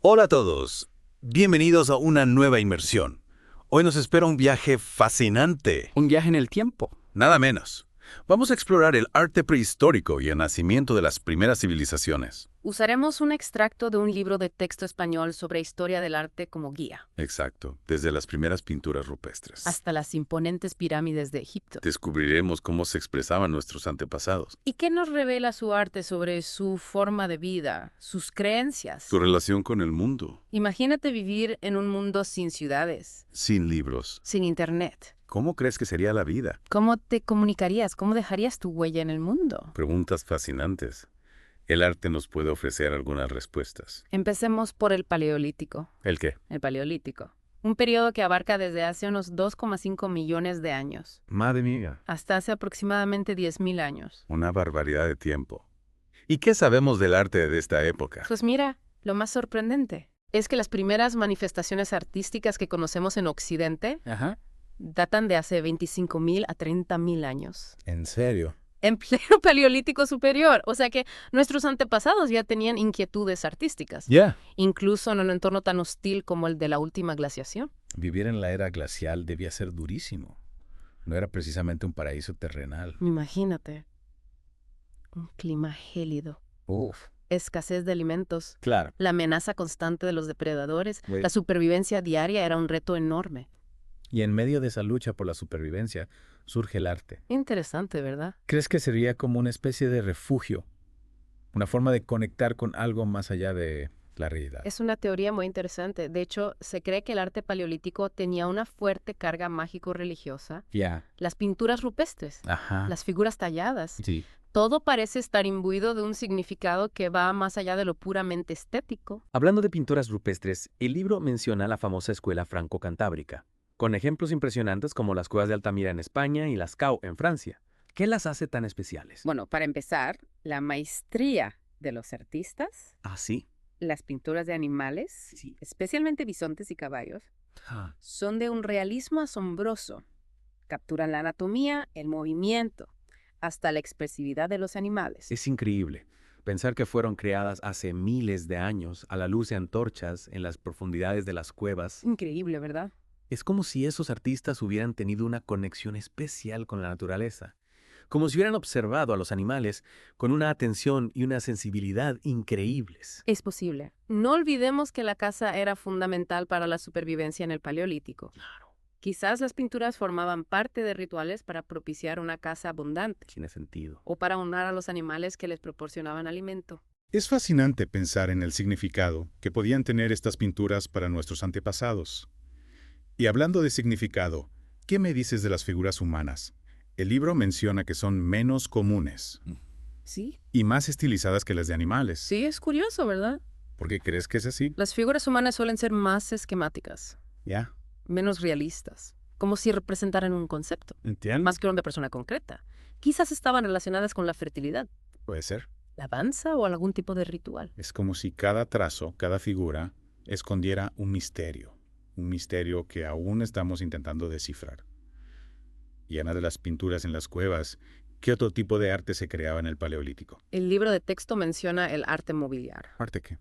Hola a todos, bienvenidos a una nueva inmersión. Hoy nos espera un viaje fascinante, Un viaje en el tiempo. nada menos. Vamos a explorar el arte prehistórico y el nacimiento de las primeras civilizaciones. Usaremos un extracto de un libro de texto español sobre historia del arte como guía, Exacto, desde las primeras pinturas rupestres. hasta las imponentes pirámides de Egipto. Descubriremos cómo se expresaban nuestros antepasados, ¿Y qué nos revela su arte sobre su forma de vida, sus creencias? su relación con el mundo, Imagínate vivir en un mundo sin ciudades, sin libros. sin internet. ¿Cómo crees que sería la vida? ¿Cómo te comunicarías? ¿Cómo dejarías tu huella en el mundo? Preguntas fascinantes. El arte nos puede ofrecer algunas respuestas. Empecemos por el Paleolítico. ¿El qué? El Paleolítico. Un periodo que abarca desde hace unos 2,5 millones de años, Madre mía. hasta hace aproximadamente 10.000 años. Una barbaridad de tiempo. ¿Y qué sabemos del arte de esta época? Pues mira, lo más sorprendente es que las primeras manifestaciones artísticas que conocemos en Occidente Ajá. datan de hace 25.000 a 30.000 años. ¿En serio? En pleno Paleolítico Superior. O sea que nuestros antepasados ya tenían inquietudes artísticas, Ya, incluso en un entorno tan hostil como el de la última glaciación. vivir en la era glacial debía ser durísimo. No era precisamente un paraíso terrenal. Imagínate. Un clima gélido, Uf, escasez de alimentos, claro. la amenaza constante de los depredadores, Güey. la supervivencia diaria era un reto enorme. Y en medio de esa lucha por la supervivencia surge el arte. Interesante, ¿verdad? ¿Crees que sería como una especie de refugio? Una forma de conectar con algo más allá de la realidad. Es una teoría muy interesante. De hecho, se cree que el arte paleolítico tenía una fuerte carga mágico-religiosa. Ya. Las pinturas rupestres, Ajá. las figuras talladas, Sí. todo parece estar imbuido de un significado que va más allá de lo puramente estético. Hablando de pinturas rupestres, el libro menciona la famosa escuela franco-cantábrica, con ejemplos impresionantes como las cuevas de Altamira en España y Lascaux en Francia. ¿Qué las hace tan especiales? Bueno, para empezar, la maestría de los artistas, ¿Ah, sí? las pinturas de animales, Sí. especialmente bisontes y caballos, Ah, son de un realismo asombroso. Capturan la anatomía, el movimiento, hasta la expresividad de los animales. es increíble pensar que fueron creadas hace miles de años a la luz de antorchas en las profundidades de las cuevas. Increíble, ¿verdad? Es como si esos artistas hubieran tenido una conexión especial con la naturaleza, como si hubieran observado a los animales con una atención y una sensibilidad increíbles. Es posible. No olvidemos que la caza era fundamental para la supervivencia en el Paleolítico. Quizás las pinturas formaban parte de rituales para propiciar una caza abundante Tiene sentido. o para honrar a los animales que les proporcionaban alimento. Es fascinante pensar en el significado que podían tener estas pinturas para nuestros antepasados. Y hablando de significado, ¿qué me dices de las figuras humanas? El libro menciona que son menos comunes Sí, y más estilizadas que las de animales. sí, es curioso, ¿verdad? ¿Por qué crees que es así? Las figuras humanas suelen ser más esquemáticas, Ya, menos realistas, como si representaran un concepto, entiendo. más que una persona concreta. Quizás estaban relacionadas con la fertilidad, Puede ser. la danza o algún tipo de ritual. Es como si cada trazo, cada figura, escondiera un misterio que aún estamos intentando descifrar. Y en una de las pinturas en las cuevas, ¿qué otro tipo de arte se creaba en el Paleolítico? El libro de texto menciona el arte mobiliar, ¿Arte qué?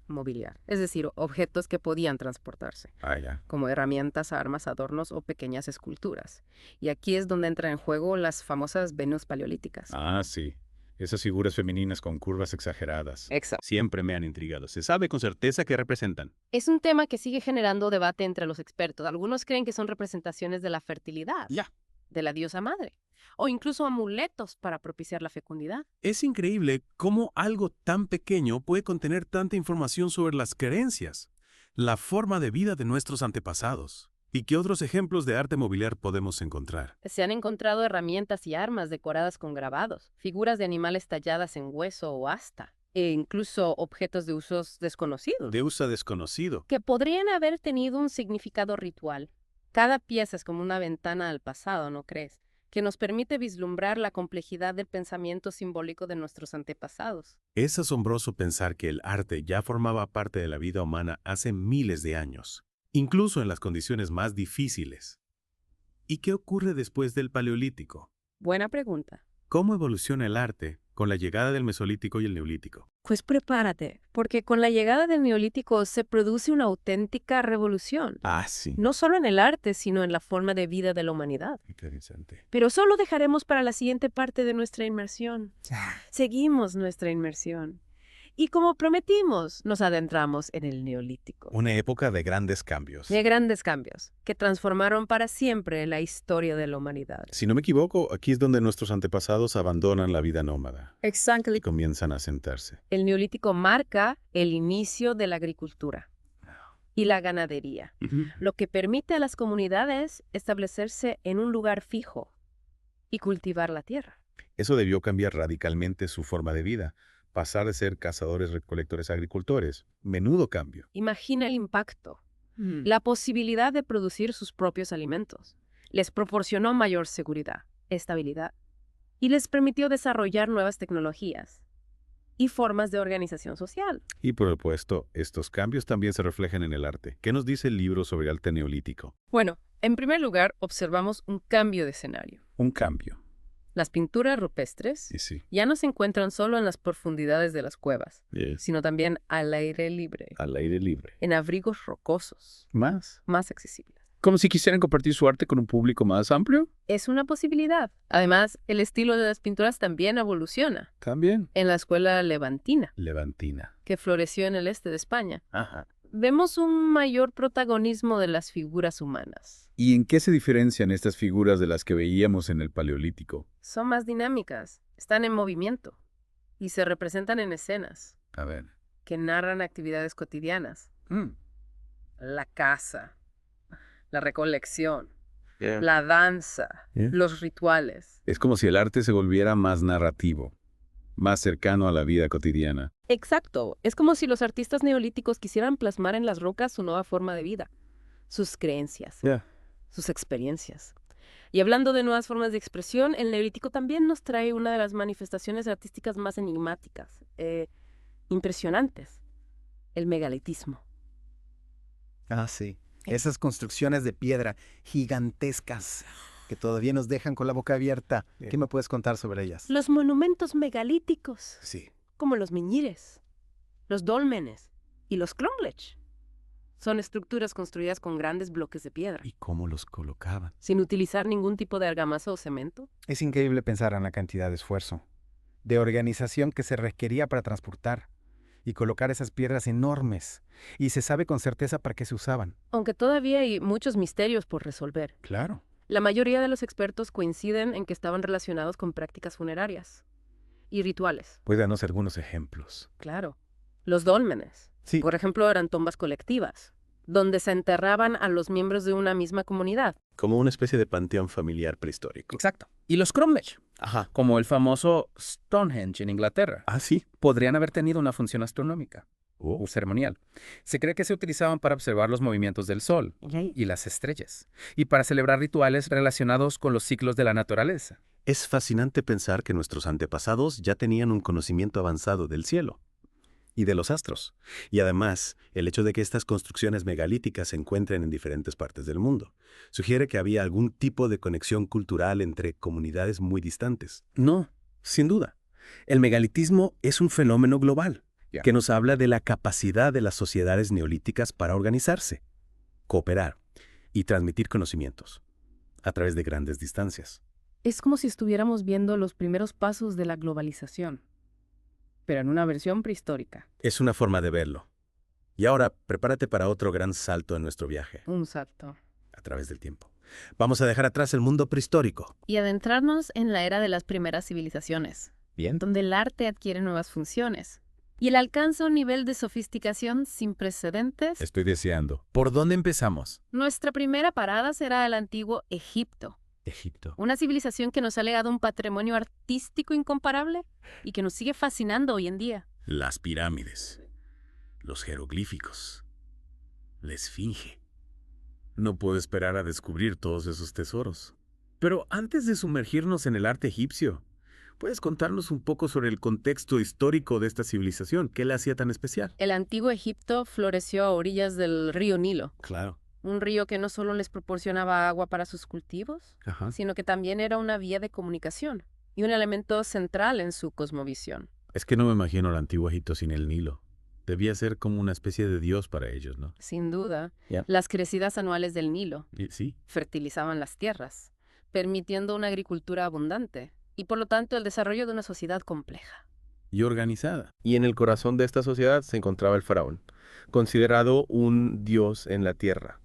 es decir, objetos que podían transportarse, Ah, ya. como herramientas, armas, adornos o pequeñas esculturas. Y aquí es donde entran en juego las famosas Venus paleolíticas. Ah, sí. Esas figuras femeninas con curvas exageradas. Exacto. Siempre me han intrigado. ¿Se sabe con certeza qué representan? Es un tema que sigue generando debate entre los expertos. Algunos creen que son representaciones de la fertilidad, Ya. de la diosa madre, o incluso amuletos para propiciar la fecundidad. Es increíble cómo algo tan pequeño puede contener tanta información sobre las creencias, la forma de vida de nuestros antepasados. ¿Y qué otros ejemplos de arte mobiliar podemos encontrar? Se han encontrado herramientas y armas decoradas con grabados, figuras de animales talladas en hueso o asta, e incluso objetos de usos desconocidos, De uso desconocido. que podrían haber tenido un significado ritual. Cada pieza es como una ventana al pasado, ¿no crees? Que nos permite vislumbrar la complejidad del pensamiento simbólico de nuestros antepasados. Es asombroso pensar que el arte ya formaba parte de la vida humana hace miles de años, incluso en las condiciones más difíciles. ¿Y qué ocurre después del Paleolítico? Buena pregunta. ¿Cómo evoluciona el arte con la llegada del Mesolítico y el Neolítico. Pues prepárate, porque con la llegada del Neolítico se produce una auténtica revolución. Ah, sí. No solo en el arte, sino en la forma de vida de la humanidad. Interesante. Pero solo dejaremos para la siguiente parte de nuestra inmersión. Seguimos nuestra inmersión. Y como prometimos, nos adentramos en el Neolítico. Una época de grandes cambios. De grandes cambios, que transformaron para siempre la historia de la humanidad. Si no me equivoco, aquí es donde nuestros antepasados abandonan la vida nómada Exactly. y comienzan a asentarse. El Neolítico marca el inicio de la agricultura y la ganadería, lo que permite a las comunidades establecerse en un lugar fijo y cultivar la tierra. Eso debió cambiar radicalmente su forma de vida, pasar de ser cazadores-recolectores a agricultores. Menudo cambio. Imagina el impacto. La posibilidad de producir sus propios alimentos les proporcionó mayor seguridad, estabilidad, y les permitió desarrollar nuevas tecnologías y formas de organización social. Y por supuesto, estos cambios también se reflejan en el arte. ¿Qué nos dice el libro sobre el arte neolítico? Bueno, en primer lugar, observamos un cambio de escenario. Un cambio. Las pinturas rupestres Y sí. ya no se encuentran solo en las profundidades de las cuevas, Yes. sino también al aire libre, Al aire libre. en abrigos rocosos, Más. más accesibles. Como si quisieran compartir su arte con un público más amplio. Es una posibilidad. Además, el estilo de las pinturas también evoluciona. También. En la escuela levantina, Levantina. que floreció en el este de España, Ajá. vemos un mayor protagonismo de las figuras humanas. ¿Y en qué se diferencian estas figuras de las que veíamos en el Paleolítico? Son más dinámicas, están en movimiento y se representan en escenas A ver. que narran actividades cotidianas. La caza, la recolección, la danza, los rituales. Es como si el arte se volviera más narrativo, más cercano a la vida cotidiana. Exacto. Es como si los artistas neolíticos quisieran plasmar en las rocas su nueva forma de vida, sus creencias, sus experiencias. Y hablando de nuevas formas de expresión, el neolítico también nos trae una de las manifestaciones artísticas más enigmáticas, impresionantes, el megalitismo. Ah, sí. Esas construcciones de piedra gigantescas que todavía nos dejan con la boca abierta. ¿Qué me puedes contar sobre ellas? Los monumentos megalíticos, Sí. como los menhires, los dólmenes y los cromlech. Son estructuras construidas con grandes bloques de piedra, ¿Y cómo los colocaban? sin utilizar ningún tipo de argamasa o cemento. Es increíble pensar en la cantidad de esfuerzo, de organización que se requería para transportar y colocar esas piedras enormes. Y se sabe con certeza para qué se usaban. Aunque todavía hay muchos misterios por resolver. Claro. La mayoría de los expertos coinciden en que estaban relacionados con prácticas funerarias y rituales. Pues danos algunos ejemplos. Claro. Los dólmenes, Sí. por ejemplo, eran tumbas colectivas, donde se enterraban a los miembros de una misma comunidad. Como una especie de panteón familiar prehistórico. Exacto. Y los cromlech, Ajá. como el famoso Stonehenge en Inglaterra, Ah, sí. podrían haber tenido una función astronómica Oh. o ceremonial. Se cree que se utilizaban para observar los movimientos del Sol y las estrellas, y para celebrar rituales relacionados con los ciclos de la naturaleza. Es fascinante pensar que nuestros antepasados ya tenían un conocimiento avanzado del cielo y de los astros. Y además, el hecho de que estas construcciones megalíticas se encuentren en diferentes partes del mundo sugiere que había algún tipo de conexión cultural entre comunidades muy distantes. No, sin duda. El megalitismo es un fenómeno global que nos habla de la capacidad de las sociedades neolíticas para organizarse, cooperar y transmitir conocimientos a través de grandes distancias. Es como si estuviéramos viendo los primeros pasos de la globalización, pero en una versión prehistórica. Es una forma de verlo. Y ahora, prepárate para otro gran salto en nuestro viaje Un salto. a través del tiempo. Vamos a dejar atrás el mundo prehistórico. Y adentrarnos en la era de las primeras civilizaciones, Bien. donde el arte adquiere nuevas funciones. Y el alcanza un nivel de sofisticación sin precedentes. Estoy deseando. ¿Por dónde empezamos? Nuestra primera parada será el antiguo Egipto, Egipto. una civilización que nos ha legado un patrimonio artístico incomparable y que nos sigue fascinando hoy en día. Las pirámides, los jeroglíficos, la esfinge. No puedo esperar a descubrir todos esos tesoros. Pero antes de sumergirnos en el arte egipcio, ¿puedes contarnos un poco sobre el contexto histórico de esta civilización? ¿Qué la hacía tan especial? El antiguo Egipto floreció a orillas del río Nilo, Claro. un río que no solo les proporcionaba agua para sus cultivos, Ajá. sino que también era una vía de comunicación. y un elemento central en su cosmovisión. Es que no me imagino al antiguo Egipto sin el Nilo. Debía ser como una especie de dios para ellos, ¿no? Sin duda, Ya. las crecidas anuales del Nilo Sí. fertilizaban las tierras, permitiendo una agricultura abundante y por lo tanto el desarrollo de una sociedad compleja. Y organizada. Y en el corazón de esta sociedad se encontraba el faraón, considerado un dios en la tierra.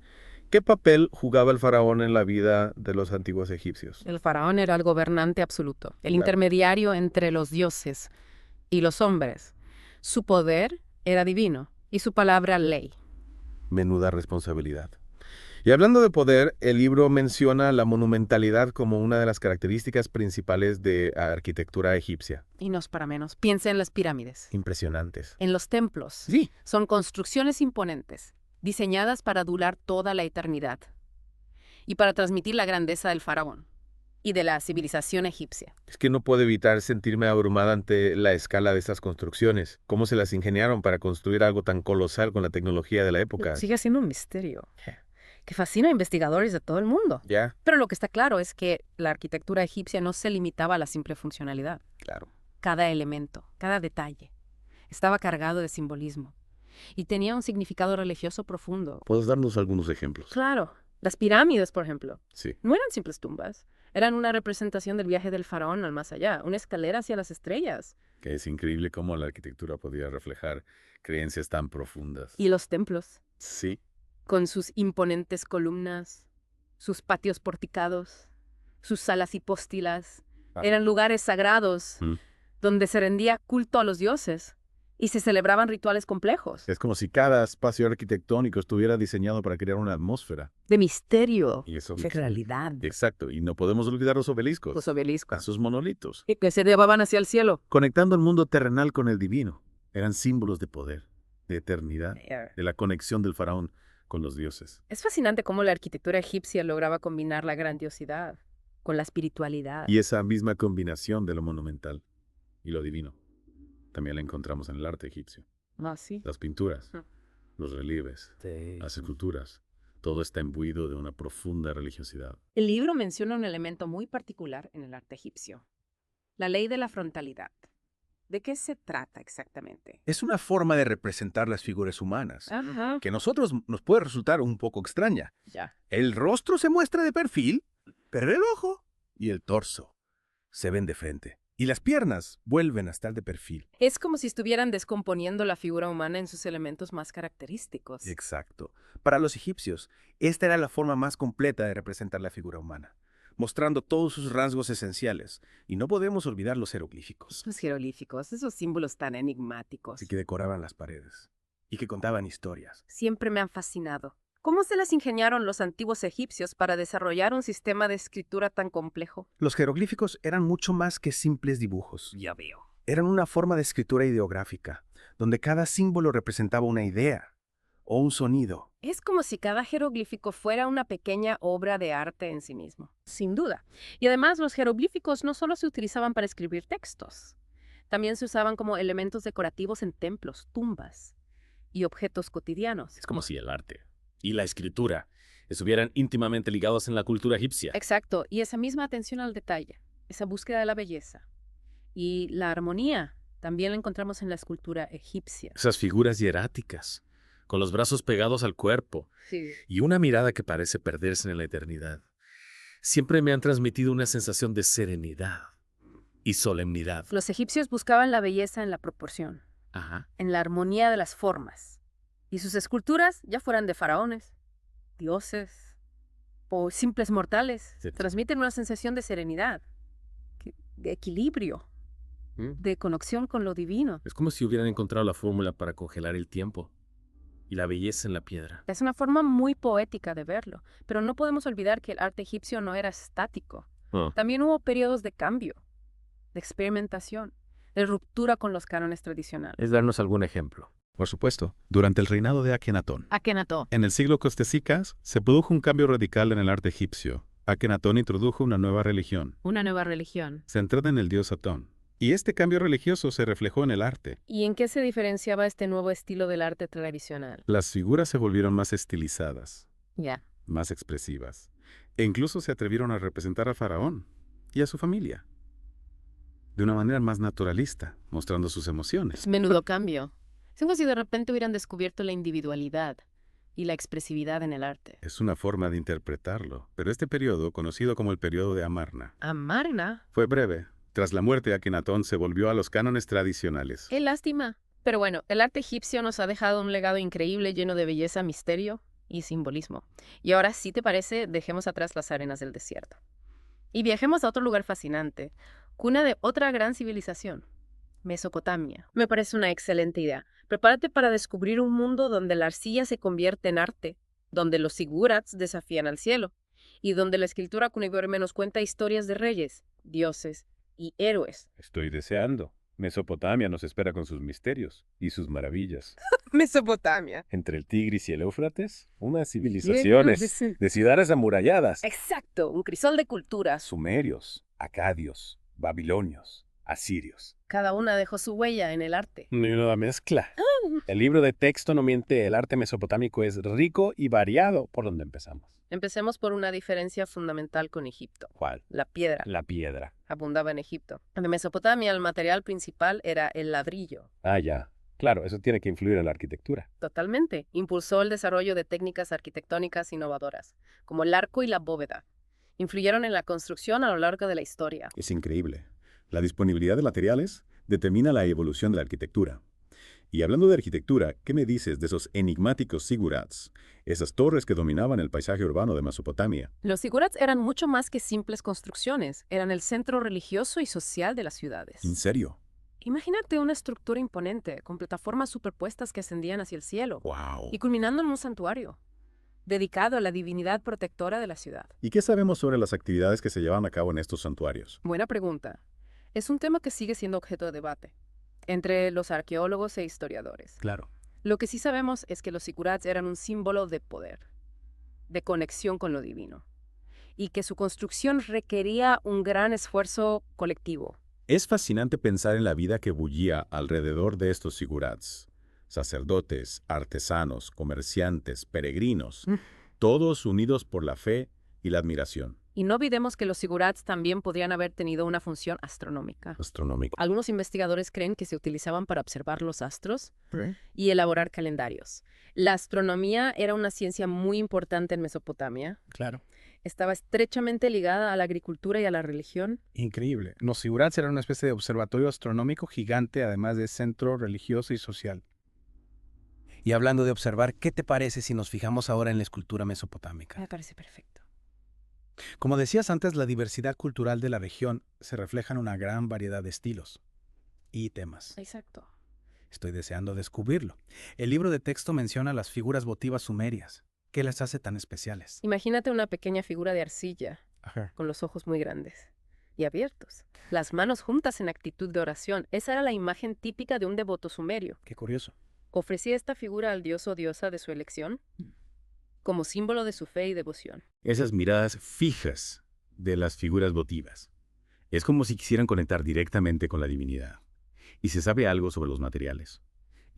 ¿Qué papel jugaba el faraón en la vida de los antiguos egipcios? El faraón era el gobernante absoluto, el Claro. intermediario entre los dioses y los hombres. Su poder era divino y su palabra ley. Menuda responsabilidad. Y hablando de poder, el libro menciona la monumentalidad como una de las características principales de la arquitectura egipcia. Y no es para menos. Piensa en las pirámides, Impresionantes. en los templos. Sí. Son construcciones imponentes, diseñadas para durar toda la eternidad y para transmitir la grandeza del faraón y de la civilización egipcia. Es que no puedo evitar sentirme abrumada ante la escala de estas construcciones. ¿Cómo se las ingeniaron para construir algo tan colosal con la tecnología de la época? Sigue siendo un misterio que fascina a investigadores de todo el mundo. Ya, Pero lo que está claro es que la arquitectura egipcia no se limitaba a la simple funcionalidad. claro. Cada elemento, cada detalle, estaba cargado de simbolismo y tenía un significado religioso profundo. ¿Puedes darnos algunos ejemplos? Claro, las pirámides, por ejemplo, Sí. no eran simples tumbas. Eran una representación del viaje del faraón al más allá, una escalera hacia las estrellas. Que es increíble cómo la arquitectura podía reflejar creencias tan profundas. Y los templos, Sí. con sus imponentes columnas, sus patios porticados, sus salas hipóstilas, eran lugares sagrados Mm. donde se rendía culto a los dioses y se celebraban rituales complejos, Es como si cada espacio arquitectónico estuviera diseñado para crear una atmósfera. de misterio, Y eso... de realidad. Exacto. Y no podemos olvidar los obeliscos. Los obeliscos, Sus monolitos. y que se elevaban hacia el cielo. Conectando el mundo terrenal con el divino. Eran símbolos de poder, de eternidad, de la conexión del faraón con los dioses. Es fascinante cómo la arquitectura egipcia lograba combinar la grandiosidad con la espiritualidad. Y esa misma combinación de lo monumental y lo divino también la encontramos en el arte egipcio. Ah, sí. Las pinturas, Ujú. los relieves, las esculturas. Todo está imbuido de una profunda religiosidad. El libro menciona un elemento muy particular en el arte egipcio, la ley de la frontalidad. ¿De qué se trata exactamente? Es una forma de representar las figuras humanas, Ajá. que a nosotros nos puede resultar un poco extraña. Ya. El rostro se muestra de perfil, pero el ojo y el torso se ven de frente. Y las piernas vuelven a estar de perfil. Es como si estuvieran descomponiendo la figura humana en sus elementos más característicos. Exacto. Para los egipcios, esta era la forma más completa de representar la figura humana, mostrando todos sus rasgos esenciales. Y no podemos olvidar los jeroglíficos, Los jeroglíficos, esos símbolos tan enigmáticos. que decoraban las paredes y que contaban historias. Siempre me han fascinado. ¿Cómo se las ingeniaron los antiguos egipcios para desarrollar un sistema de escritura tan complejo? Los jeroglíficos eran mucho más que simples dibujos. Ya veo. Eran una forma de escritura ideográfica, donde cada símbolo representaba una idea o un sonido. Es como si cada jeroglífico fuera una pequeña obra de arte en sí mismo. Sin duda. Y además los jeroglíficos no solo se utilizaban para escribir textos, también se usaban como elementos decorativos en templos, tumbas y objetos cotidianos. Es como si el arte y la escritura estuvieran íntimamente ligados en la cultura egipcia. Exacto. Y esa misma atención al detalle, esa búsqueda de la belleza y la armonía, también la encontramos en la escultura egipcia. Esas figuras hieráticas, con los brazos pegados al cuerpo Sí. y una mirada que parece perderse en la eternidad, siempre me han transmitido una sensación de serenidad y solemnidad. Los egipcios buscaban la belleza en la proporción, Ajá. en la armonía de las formas. Y sus esculturas, ya fueran de faraones, dioses o simples mortales, Sí. transmiten una sensación de serenidad, de equilibrio, de conexión con lo divino. Es como si hubieran encontrado la fórmula para congelar el tiempo y la belleza en la piedra. Es una forma muy poética de verlo, pero no podemos olvidar que el arte egipcio no era estático. Oh. También hubo periodos de cambio, de experimentación, de ruptura con los cánones tradicionales. Es darnos algún ejemplo. Por supuesto, durante el reinado de Akenatón. Akenatón. En el siglo Costecicas se produjo un cambio radical en el arte egipcio. Akenatón introdujo una nueva religión, Una nueva religión. centrada en el dios Atón. Y este cambio religioso se reflejó en el arte. ¿Y en qué se diferenciaba este nuevo estilo del arte tradicional? Las figuras se volvieron más estilizadas, Ya. más expresivas, e incluso se atrevieron a representar al faraón y a su familia. de una manera más naturalista, mostrando sus emociones. Menudo cambio. Es como si de repente hubieran descubierto la individualidad y la expresividad en el arte. Es una forma de interpretarlo, pero este periodo, conocido como el periodo de Amarna, Amarna. fue breve. Tras la muerte de Akenatón se volvió a los cánones tradicionales. Qué lástima. Pero bueno, el arte egipcio nos ha dejado un legado increíble lleno de belleza, misterio y simbolismo. Y ahora, si te parece, dejemos atrás las arenas del desierto. Y viajemos a otro lugar fascinante, cuna de otra gran civilización, Mesopotamia. Me parece una excelente idea. Prepárate para descubrir un mundo donde la arcilla se convierte en arte, donde los zigurats desafían al cielo, y donde la escritura cuneiforme nos cuenta historias de reyes, dioses y héroes. Estoy deseando. Mesopotamia nos espera con sus misterios y sus maravillas. Mesopotamia. Entre el Tigris y el Éufrates, unas civilizaciones de ciudades amuralladas. Exacto, un crisol de culturas. Sumerios, acadios, babilonios, asirios. Cada una dejó su huella en el arte. Y una mezcla. El libro de texto no miente, el arte mesopotámico es rico y variado. ¿Por dónde empezamos? Empecemos por una diferencia fundamental con Egipto. ¿Cuál? La piedra. La piedra. Abundaba en Egipto. En Mesopotamia el material principal era el ladrillo. Ah, ya. Claro, eso tiene que influir en la arquitectura. Totalmente. Impulsó el desarrollo de técnicas arquitectónicas innovadoras, como el arco y la bóveda. Influyeron en la construcción a lo largo de la historia. Es increíble. La disponibilidad de materiales determina la evolución de la arquitectura. Y hablando de arquitectura, ¿qué me dices de esos enigmáticos zigurats? Esas torres que dominaban el paisaje urbano de Mesopotamia. Los zigurats eran mucho más que simples construcciones. Eran el centro religioso y social de las ciudades. ¿En serio? Imagínate una estructura imponente, con plataformas superpuestas que ascendían hacia el cielo. ¡Wow! Y culminando en un santuario, dedicado a la divinidad protectora de la ciudad. ¿Y qué sabemos sobre las actividades que se llevan a cabo en estos santuarios? Buena pregunta. Es un tema que sigue siendo objeto de debate entre los arqueólogos e historiadores. Claro. Lo que sí sabemos es que los zigurats eran un símbolo de poder, de conexión con lo divino, y que su construcción requería un gran esfuerzo colectivo. Es fascinante pensar en la vida que bullía alrededor de estos zigurats. Sacerdotes, artesanos, comerciantes, peregrinos, todos unidos por la fe y la admiración. Y no olvidemos que los zigurats también podrían haber tenido una función astronómica. Algunos investigadores creen que se utilizaban para observar los astros y elaborar calendarios. La astronomía era una ciencia muy importante en Mesopotamia. Claro. Estaba estrechamente ligada a la agricultura y a la religión. Increíble. Los zigurats eran una especie de observatorio astronómico gigante, además de centro religioso y social. Y hablando de observar, ¿qué te parece si nos fijamos ahora en la escultura mesopotámica? Me parece perfecto. Como decías antes, la diversidad cultural de la región se refleja en una gran variedad de estilos y temas. Exacto. Estoy deseando descubrirlo. El libro de texto menciona las figuras votivas sumerias. ¿Qué las hace tan especiales? Imagínate una pequeña figura de arcilla, con los ojos muy grandes y abiertos. Las manos juntas en actitud de oración. Esa era la imagen típica de un devoto sumerio. Qué curioso. Ofrecía esta figura al dios o diosa de su elección como símbolo de su fe y devoción. Esas miradas fijas de las figuras votivas. Es como si quisieran conectar directamente con la divinidad. Y se sabe algo sobre los materiales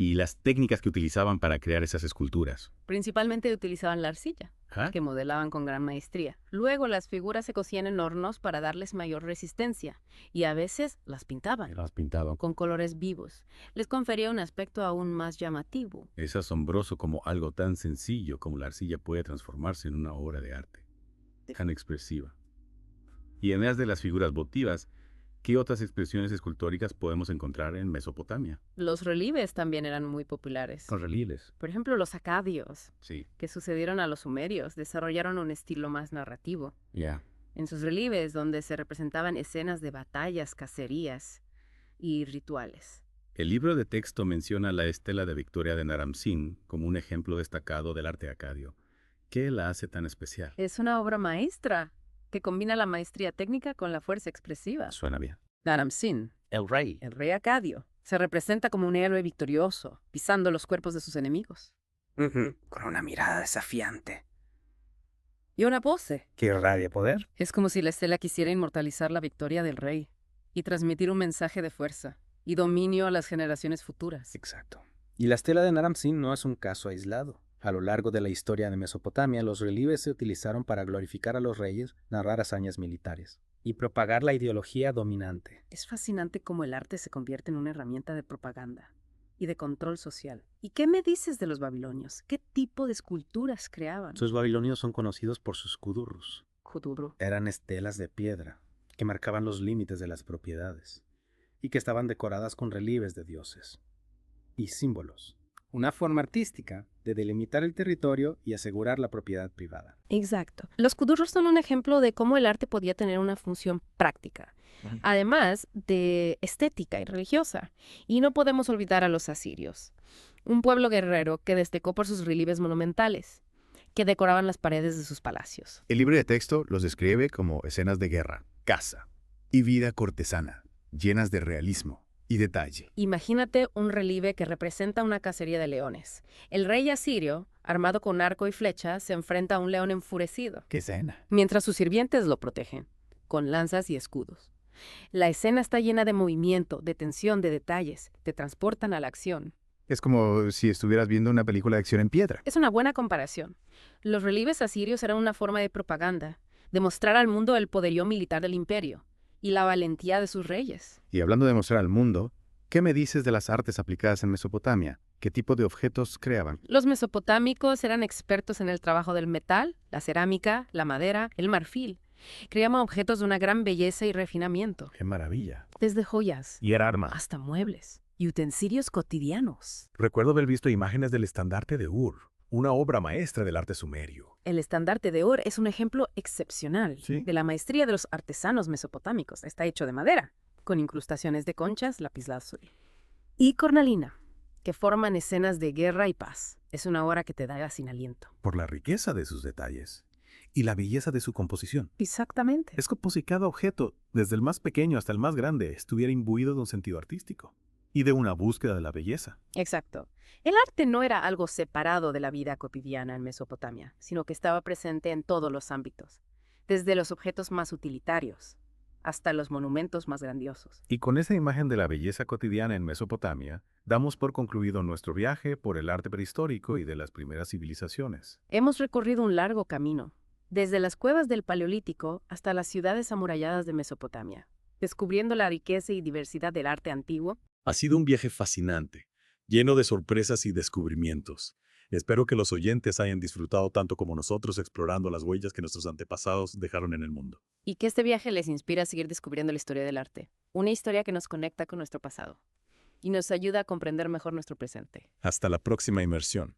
y las técnicas que utilizaban para crear esas esculturas. Principalmente utilizaban la arcilla, que modelaban con gran maestría. Luego las figuras se cocían en hornos para darles mayor resistencia y a veces las pintaban. Con colores vivos. Les confería un aspecto aún más llamativo. Es asombroso como algo tan sencillo como la arcilla puede transformarse en una obra de arte. Tan expresiva. Y además de las figuras votivas, ¿qué otras expresiones escultóricas podemos encontrar en Mesopotamia? Los relieves también eran muy populares. Los relieves. Por ejemplo, los acadios, Sí. que sucedieron a los sumerios, desarrollaron un estilo más narrativo. Ya. En sus relieves, donde se representaban escenas de batallas, cacerías y rituales. El libro de texto menciona la estela de Victoria de Naram-Sin como un ejemplo destacado del arte acadio. ¿Qué la hace tan especial? Es una obra maestra que combina la maestría técnica con la fuerza expresiva. Suena bien. Naram-Sin, El rey. el rey acadio, se representa como un héroe victorioso, pisando los cuerpos de sus enemigos. Con una mirada desafiante. Y una pose. Que irradia poder. Es como si la estela quisiera inmortalizar la victoria del rey y transmitir un mensaje de fuerza y dominio a las generaciones futuras. Exacto. Y la estela de Naram-Sin no es un caso aislado. A lo largo de la historia de Mesopotamia, los relieves se utilizaron para glorificar a los reyes, narrar hazañas militares y propagar la ideología dominante. Es fascinante cómo el arte se convierte en una herramienta de propaganda y de control social. ¿Y qué me dices de los babilonios? ¿Qué tipo de esculturas creaban? Sus babilonios son conocidos por sus kudurrus. Kudurru. Eran estelas de piedra que marcaban los límites de las propiedades y que estaban decoradas con relieves de dioses y símbolos. Una forma artística de delimitar el territorio y asegurar la propiedad privada. Exacto. Los kudurrus son un ejemplo de cómo el arte podía tener una función práctica, además de estética y religiosa. Y no podemos olvidar a los asirios, un pueblo guerrero que destacó por sus relieves monumentales, que decoraban las paredes de sus palacios. El libro de texto los describe como escenas de guerra, caza y vida cortesana, llenas de realismo y detalle. Imagínate un relieve que representa una cacería de leones. El rey asirio, armado con arco y flecha, se enfrenta a un león enfurecido, ¡Qué escena! mientras sus sirvientes lo protegen, con lanzas y escudos. La escena está llena de movimiento, de tensión, de detalles. Te transportan a la acción. Es como si estuvieras viendo una película de acción en piedra. Es una buena comparación. Los relieves asirios eran una forma de propaganda, de mostrar al mundo el poderío militar del imperio y la valentía de sus reyes. Y hablando de mostrar al mundo, ¿qué me dices de las artes aplicadas en Mesopotamia? ¿Qué tipo de objetos creaban? Los mesopotámicos eran expertos en el trabajo del metal, la cerámica, la madera, el marfil. Creaban objetos de una gran belleza y refinamiento, ¡Qué maravilla! desde joyas Y era arma. hasta muebles y utensilios cotidianos. Recuerdo haber visto imágenes del estandarte de Ur, una obra maestra del arte sumerio. El estandarte de Ur es un ejemplo excepcional Sí. de la maestría de los artesanos mesopotámicos. Está hecho de madera, con incrustaciones de conchas, lapislázuli y cornalina, que forman escenas de guerra y paz. Es una obra que te da sin aliento. Por la riqueza de sus detalles y la belleza de su composición. Exactamente. Es como si cada objeto, desde el más pequeño hasta el más grande, estuviera imbuido de un sentido artístico y de una búsqueda de la belleza. Exacto. El arte no era algo separado de la vida cotidiana en Mesopotamia, sino que estaba presente en todos los ámbitos, desde los objetos más utilitarios hasta los monumentos más grandiosos. Y con esa imagen de la belleza cotidiana en Mesopotamia, damos por concluido nuestro viaje por el arte prehistórico y de las primeras civilizaciones. Hemos recorrido un largo camino, desde las cuevas del Paleolítico hasta las ciudades amuralladas de Mesopotamia, descubriendo la riqueza y diversidad del arte antiguo. Ha sido un viaje fascinante, lleno de sorpresas y descubrimientos. Espero que los oyentes hayan disfrutado tanto como nosotros explorando las huellas que nuestros antepasados dejaron en el mundo. Y que este viaje les inspire a seguir descubriendo la historia del arte, una historia que nos conecta con nuestro pasado y nos ayuda a comprender mejor nuestro presente. Hasta la próxima inmersión.